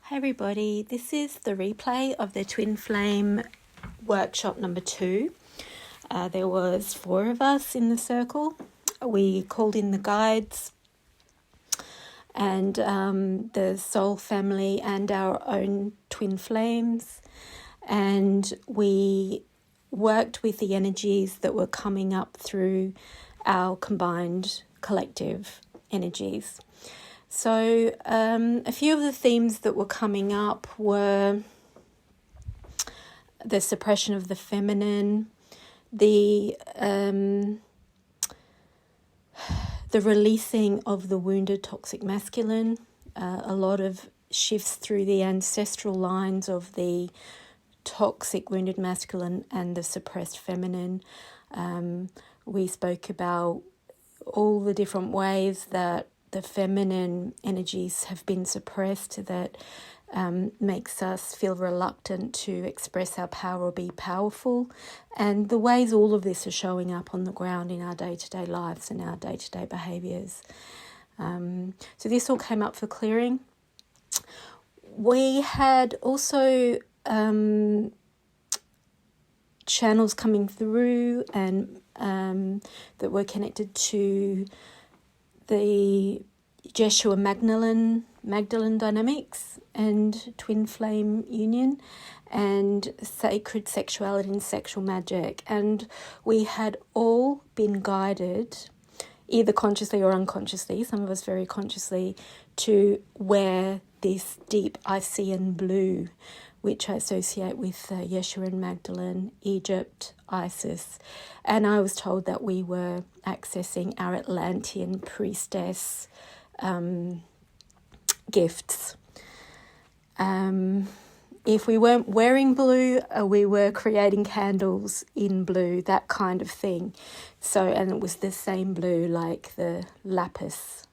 Hi everybody, this is the replay of the Twinflame workshop number 2. There was 4 of us in the circle. We called in the guides and the soul family and our own twin flames, and we worked with the energies that were coming up through our combined collective energies. So a few of the themes that were coming up were the suppression of the feminine, the releasing of the wounded toxic masculine, a lot of shifts through the ancestral lines of the toxic wounded masculine and the suppressed feminine. We spoke about all the different ways that the feminine energies have been suppressed that makes us feel reluctant to express our power or be powerful, and the ways all of this are showing up on the ground in our day-to-day lives and our day-to-day behaviours. So this all came up for clearing. We had also channels coming through and that were connected to the Jeshua Magdalene dynamics and twin flame union and sacred sexuality and sexual magic. And we had all been guided, either consciously or unconsciously, some of us very consciously, to wear this deep Icean blue, which I associate with Yeshua and Magdalene, Egypt, Isis. And I was told that we were accessing our Atlantean priestess gifts. If we weren't wearing blue, we were creating candles in blue, that kind of thing. So, and it was the same blue, like the lapis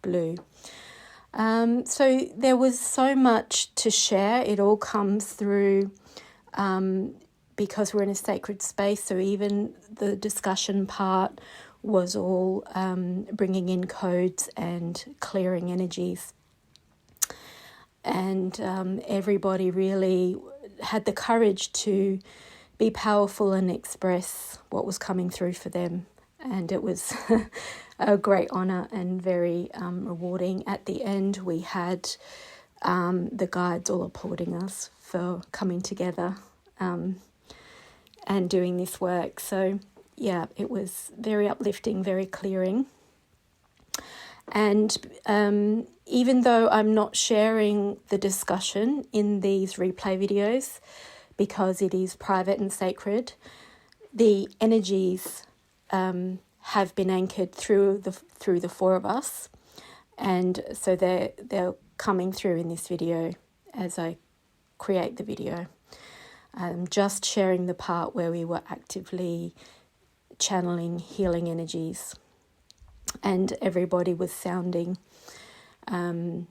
blue. So there was so much to share. It all comes through because we're in a sacred space. So even the discussion part was all bringing in codes and clearing energies. And everybody really had the courage to be powerful and express what was coming through for them. And it was a great honour and very rewarding. At the end, we had the guides all applauding us for coming together and doing this work. So, yeah, it was very uplifting, very clearing. And even though I'm not sharing the discussion in these replay videos because it is private and sacred, the energies have been anchored through the 4 of us, and so they're coming through in this video as I create the video. I'm just sharing the part where we were actively channeling healing energies, and everybody was sounding. I'll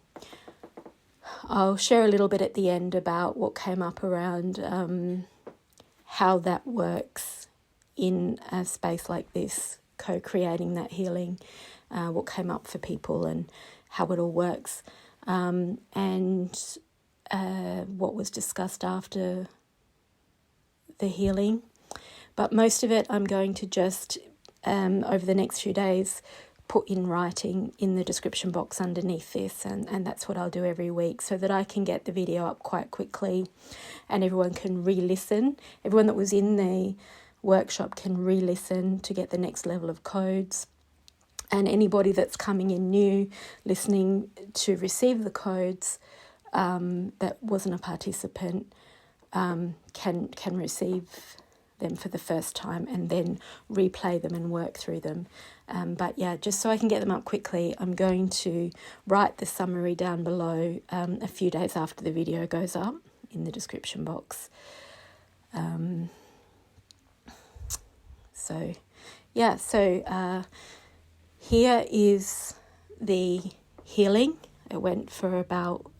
share a little bit at the end about what came up around how that works in a space like this, co-creating that healing, what came up for people and how it all works, and what was discussed after the healing. But most of it I'm going to just, over the next few days, put in writing in the description box underneath this, and that's what I'll do every week so that I can get the video up quite quickly and everyone can re-listen. Everyone that was in the workshop can re-listen to get the next level of codes, and anybody that's coming in new listening to receive the codes that wasn't a participant can receive them for the first time and then replay them and work through them. But yeah, just so I can get them up quickly, I'm going to write the summary down below a few days after the video goes up in the description box. So here is the healing. It went for about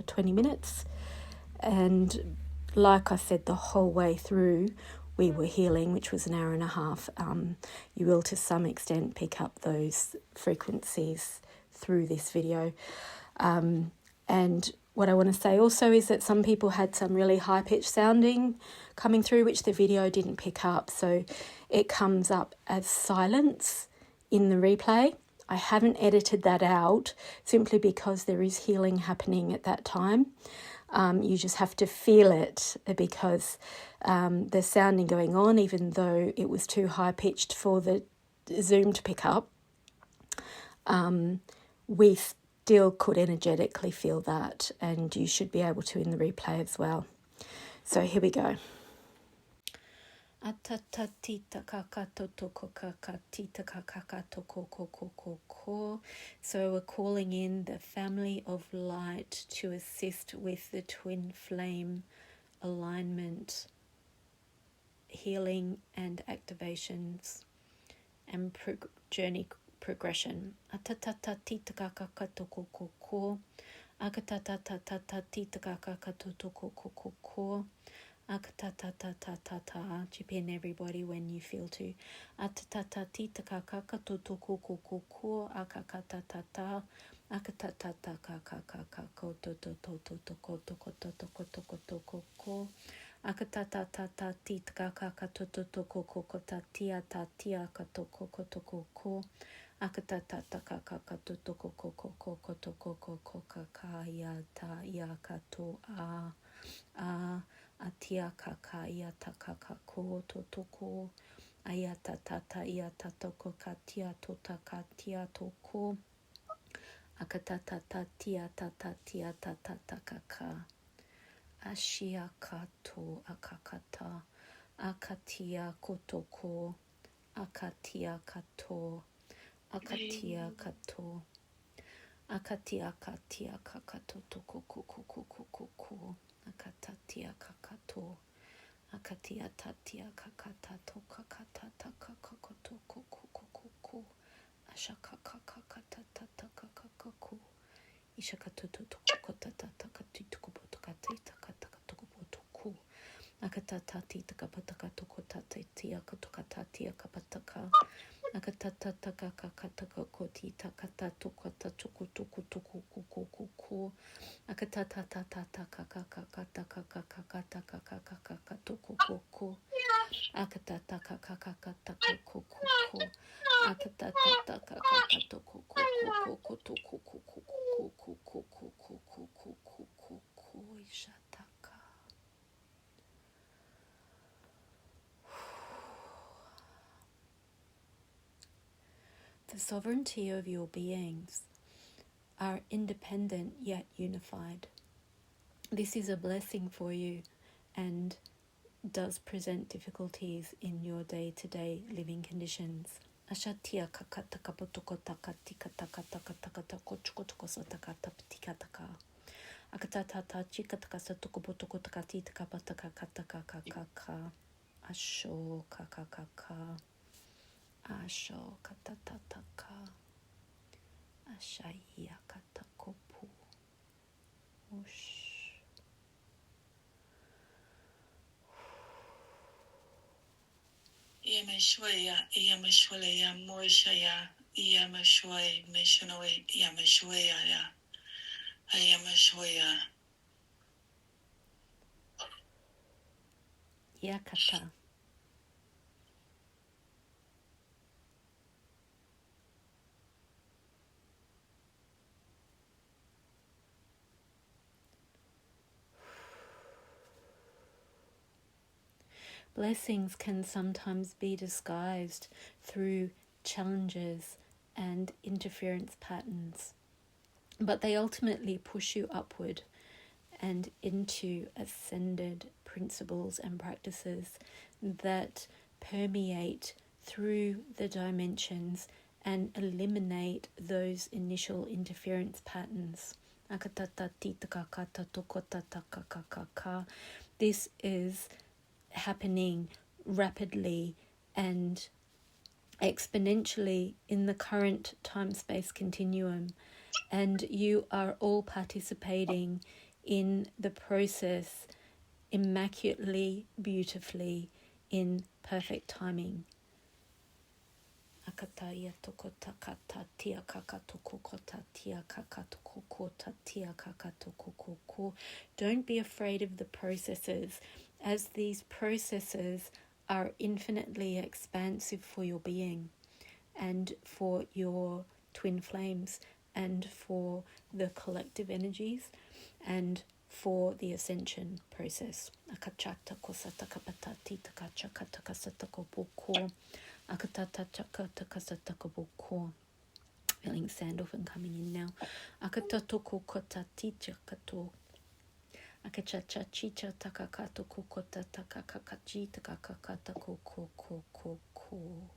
20 minutes. And like I said, the whole way through, we were healing, which was an hour and a half. You will, to some extent, pick up those frequencies through this video. And what I want to say also is that some people had some really high-pitched sounding coming through, which the video didn't pick up. So it comes up as silence in the replay. I haven't edited that out simply because there is healing happening at that time. You just have to feel it because there's sounding going on, even though it was too high-pitched for the Zoom to pick up. We still could energetically feel that, and you should be able to in the replay as well. So here we go. So we're calling in the family of light to assist with the twin flame alignment, healing and activations, and journey progression. Chip in everybody when you feel to. Atia kaka iata kaka ko totoko ayata tata iata toko katia tota katia toko akatata tatia tata tia tata kaka ashia kato akakata akatia kotoko akatia kato akatia kato akatia katia kakato toko koko akatatia kakato akatia tatia kakata to kakata kakakoto koko ashaka kakata tata kakako ishakato to kokota tata katituko potokata takatako potoko akatata tikapataka tokota tia kotokata tia kapataka akatata kakata koti takata tokota toko akatata tata kakakata kakakaka toko akatata kakakata koko akatata kakaka toko ishataka. The sovereignty of your beings are independent yet unified. This is a blessing for you and does present difficulties in your day-to-day living conditions. Ashatia kakata kapotoko takatika takataka takatako chukotoko sotakata patikataka. Akatata chikataka satokopotoko takati takapataka kataka kakaka. Asho kakakaka. Asho katatataka. Ashaya katakopu. Ush. Yamashwaya, Moishaya, Yamashway, Missionaway, Yamashwaya, Ayamashwaya. Yakata. Blessings can sometimes be disguised through challenges and interference patterns, but they ultimately push you upward and into ascended principles and practices that permeate through the dimensions and eliminate those initial interference patterns. This is happening rapidly and exponentially in the current time-space continuum, and you are all participating in the process immaculately, beautifully, in perfect timing. Akataya toko takata tia kakatoko kota tia kakatoko kota tia kakatoko koko. Don't be afraid of the processes, as these processes are infinitely expansive for your being and for your twin flames and for the collective energies and for the ascension process. Akachata kosata kapatati takacha katakasata koboko. Akatata chakata kasata koboko. Feeling sandalphon coming in now. Akatato kokotati chakato. Akachacha chicha takakato kokota takakakachi takakakata koko koko koko.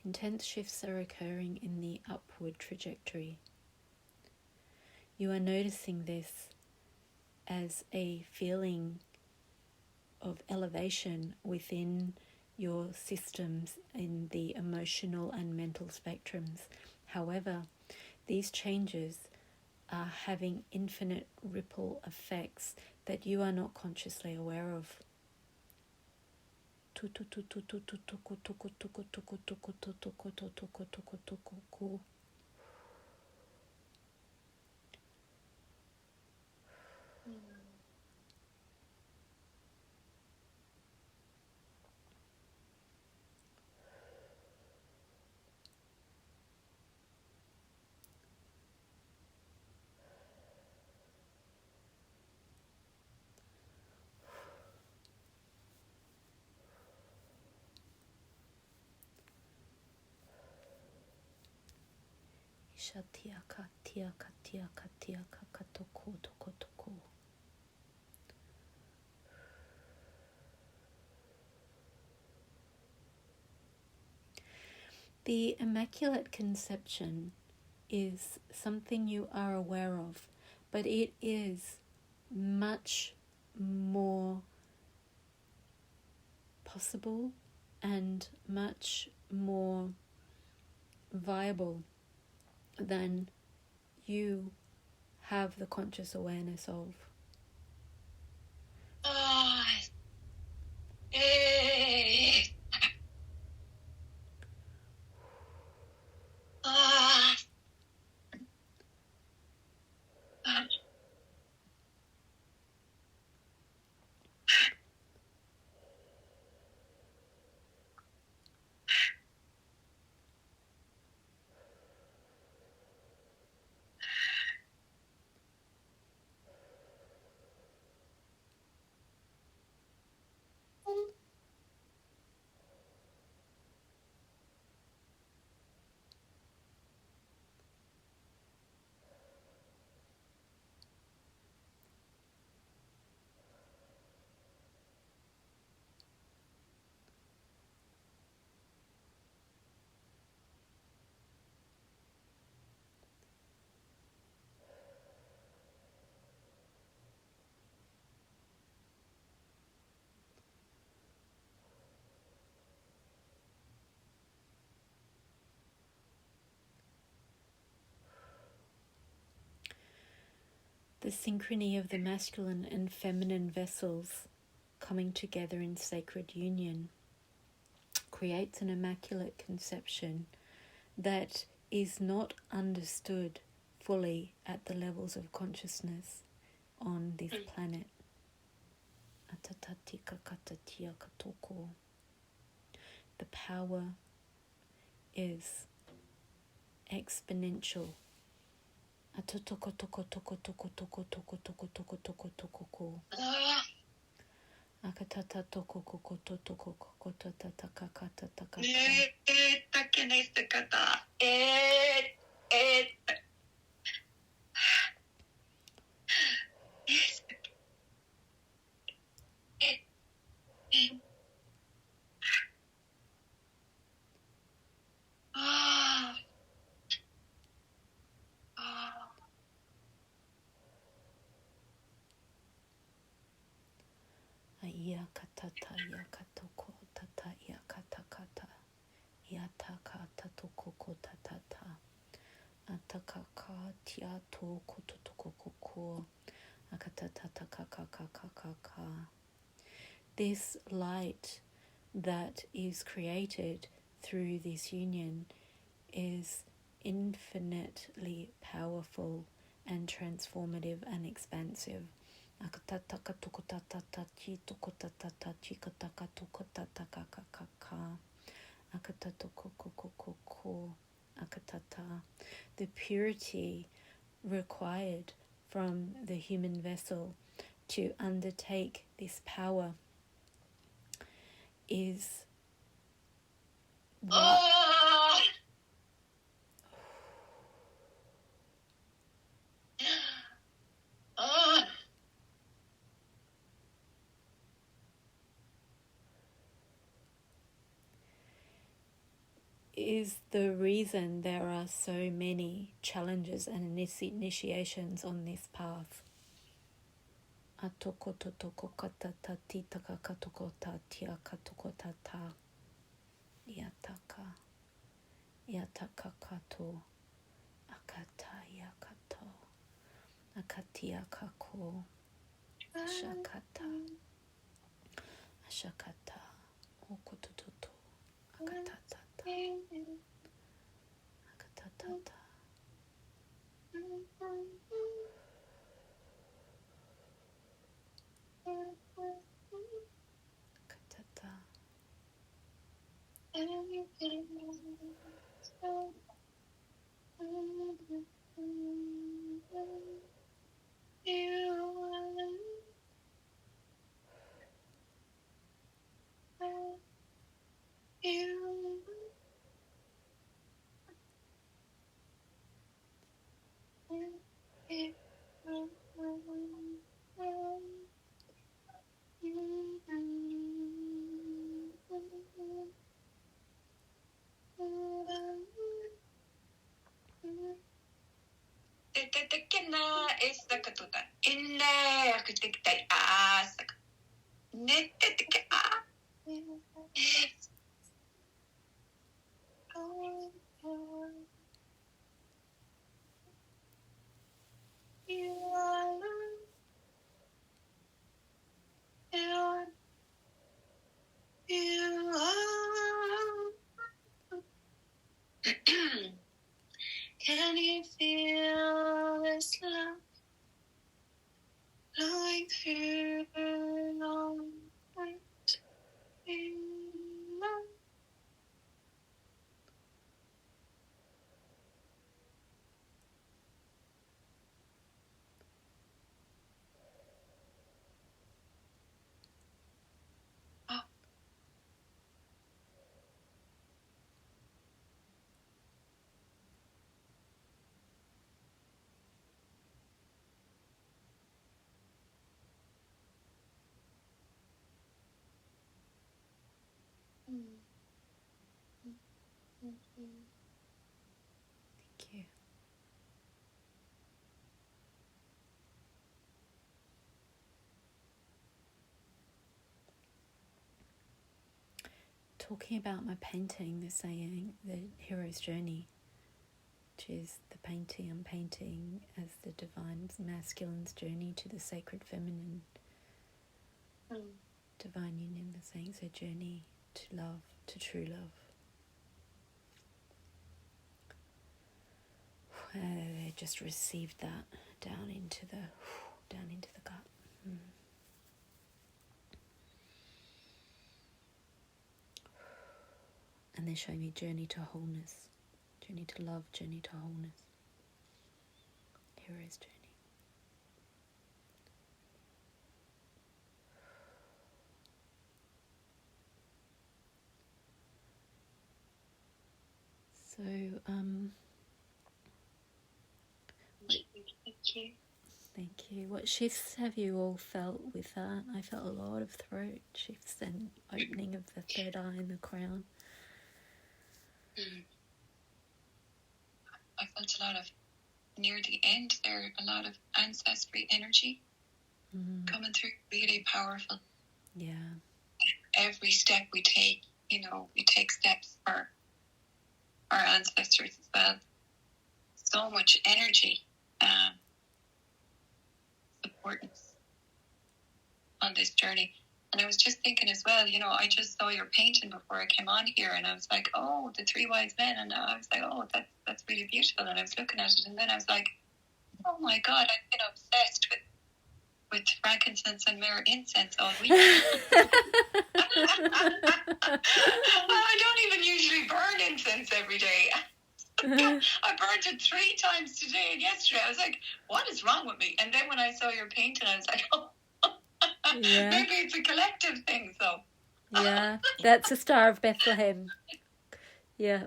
Intense shifts are occurring in the upward trajectory. You are noticing this as a feeling of elevation within your systems in the emotional and mental spectrums. However, these changes are having infinite ripple effects that you are not consciously aware of. Shatiaka tiaka tiaka tiaka katoko toko toko. The Immaculate Conception is something you are aware of, but it is much more possible and much more viable than you have the conscious awareness of. The synchrony of the masculine and feminine vessels coming together in sacred union creates an immaculate conception that is not understood fully at the levels of consciousness on this planet. The power is exponential. Akatata yakatoko tata yakatakata. Yataka tatoko tatata. Atakaka tiato kototoko. Akatata kakakakaka. This light that is created through this union is infinitely powerful and transformative and expansive. The purity required from the human vessel to undertake this power is what is the reason there are so many challenges and initiations on this path. Yataka akatayakato akatiakako ashakata okototo akatatata akatatata akatata Can you feel this love flowing through your heart? Thank you. Talking about my painting, the saying, the hero's journey, which is the painting I'm painting as the divine masculine's journey to the sacred feminine. Divine union, the saying, is a journey to love, to true love. I just received that down into the gut. And they're showing me journey to wholeness, journey to love, journey to wholeness. Hero's journey. So, thank you. What shifts have you all felt with that? I felt a lot of throat shifts and opening of the third eye and the crown. I felt a lot of, near the end there, a lot of ancestry energy coming through, really powerful. Yeah. every step we take, we take steps for our ancestors as well. So much energy, importance on this journey. And I was just thinking as well, I just saw your painting before I came on here, and I was like, oh, the three wise men, and I was like, oh, that's really beautiful. And I was looking at it, and then I was like, oh my God, I've been obsessed with frankincense and myrrh incense all week. I don't even usually burn incense every day. I burned it 3 times today and yesterday. I was like, what is wrong with me? And then when I saw your painting, I was like, oh, yeah. Maybe it's a collective thing, so. Yeah, that's a Star of Bethlehem. Yeah.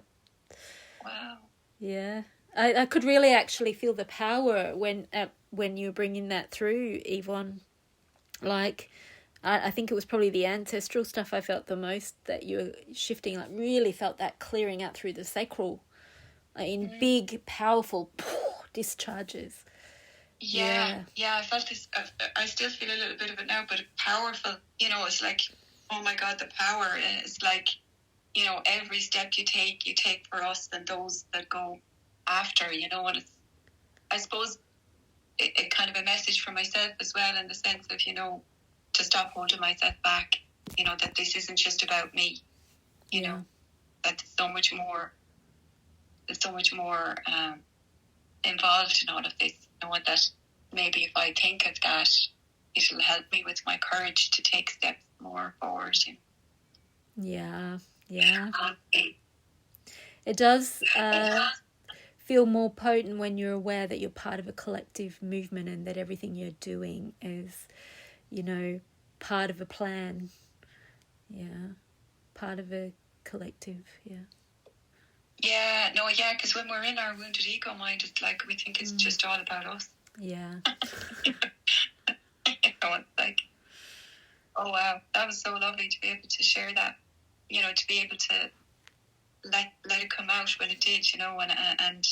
Wow. Yeah. I could really actually feel the power when you were bringing that through, Yvonne. Like, I think it was probably the ancestral stuff I felt the most, that you were shifting, like really felt that clearing out through the sacral, like in big, powerful discharges. Yeah, I felt this. I still feel a little bit of it now, but powerful. It's like, oh my God, the power. It's like, every step you take for us and those that go after. And it's, I suppose, it kind of a message for myself as well, in the sense of, to stop holding myself back. That this isn't just about me. That there's so much more. There's so much more involved in all of this. That maybe if I think of that, it'll help me with my courage to take steps more forward. Yeah. It does feel more potent when you're aware that you're part of a collective movement and that everything you're doing is, part of a plan. Yeah. Part of a collective, yeah. Yeah, no, yeah, because when we're in our wounded ego mind, it's like we think it's just all about us. Yeah. It's like, oh wow, that was so lovely to be able to share that, to be able to let it come out when it did, and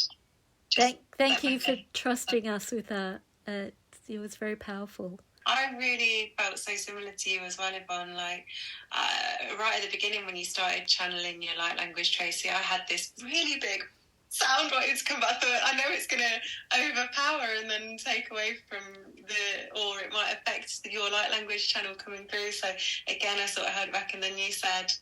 just thank you for trusting us with that. It was very powerful. I really felt so similar to you as well, Yvonne. Like, right at the beginning when you started channeling your light language, Tracy, I had this really big sound waves come back. I thought, I know it's going to overpower and then take away from or it might affect your light language channel coming through. So again, I sort of heard back, and then you said,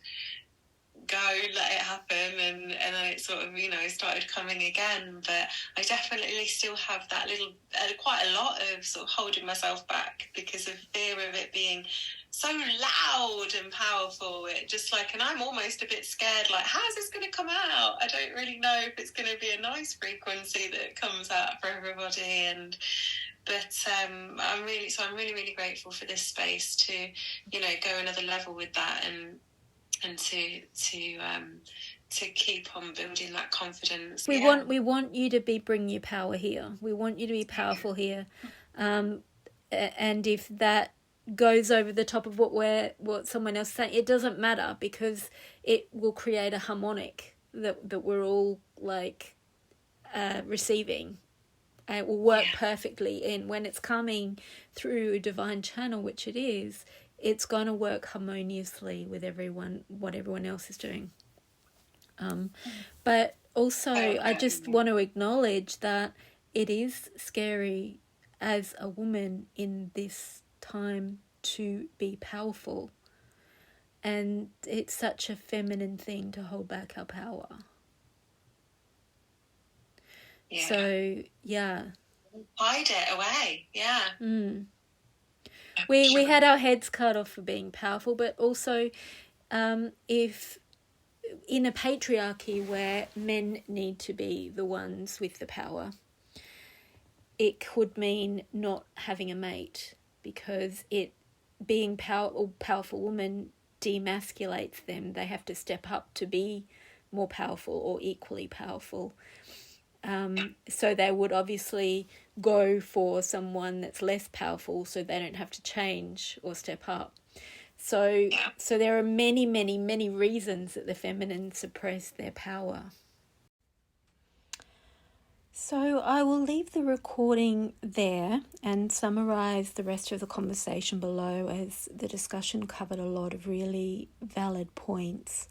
go, let it happen, and then it sort of started coming again. But I definitely still have that little quite a lot of sort of holding myself back because of fear of it being so loud and powerful. It just like, and I'm almost a bit scared, like, how's this going to come out? I don't really know if it's going to be a nice frequency that comes out for everybody. But I'm really grateful for this space to go another level with that, and to keep on building that confidence. We want you to be bringing your power here. We want you to be powerful here, and if that goes over the top of what someone else is saying, it doesn't matter, because it will create a harmonic that we're all like receiving. And it will work perfectly. And when it's coming through a divine channel, which it is, it's going to work harmoniously with what everyone else is doing. But also, I just want to acknowledge that it is scary as a woman in this time to be powerful. And it's such a feminine thing to hold back our power. Yeah. So, yeah. Hide it away, yeah. We had our heads cut off for being powerful, but also if in a patriarchy where men need to be the ones with the power, it could mean not having a mate, because being powerful woman demasculates them. They have to step up to be more powerful or equally powerful. So they would obviously go for someone that's less powerful so they don't have to change or step up. So there are many, many, many reasons that the feminine suppress their power. So I will leave the recording there and summarise the rest of the conversation below, as the discussion covered a lot of really valid points.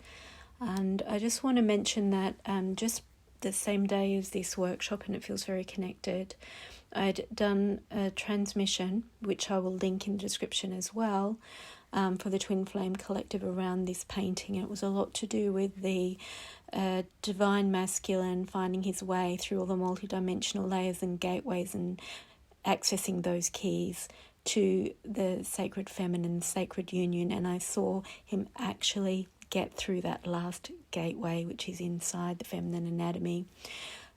And I just want to mention that just the same day as this workshop, and it feels very connected, I'd done a transmission, which I will link in the description as well, for the Twinflame Collective around this painting. It was a lot to do with the divine masculine finding his way through all the multidimensional layers and gateways and accessing those keys to the sacred feminine, sacred union. And I saw him actually get through that last gateway, which is inside the feminine anatomy.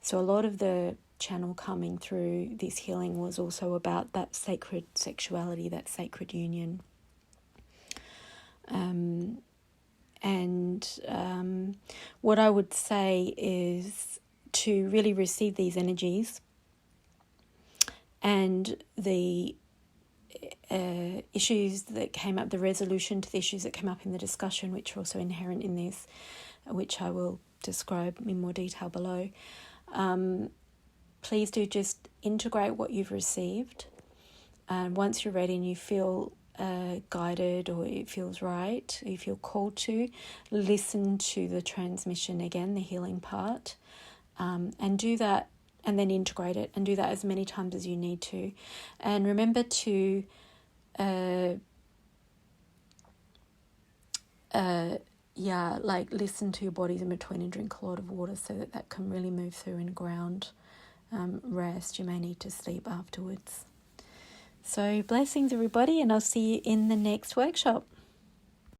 So a lot of the channel coming through this healing was also about that sacred sexuality, that sacred union. What I would say is to really receive these energies and the issues that came up, the resolution to the issues that came up in the discussion, which are also inherent in this, which I will describe in more detail below. Please do just integrate what you've received. And once you're ready and you feel guided, or it feels right, you feel called to, listen to the transmission again, the healing part, and do that, and then integrate it, and do that as many times as you need to. And remember to listen to your bodies in between and drink a lot of water so that can really move through and ground. Rest. You may need to sleep afterwards. So blessings, everybody, and I'll see you in the next workshop.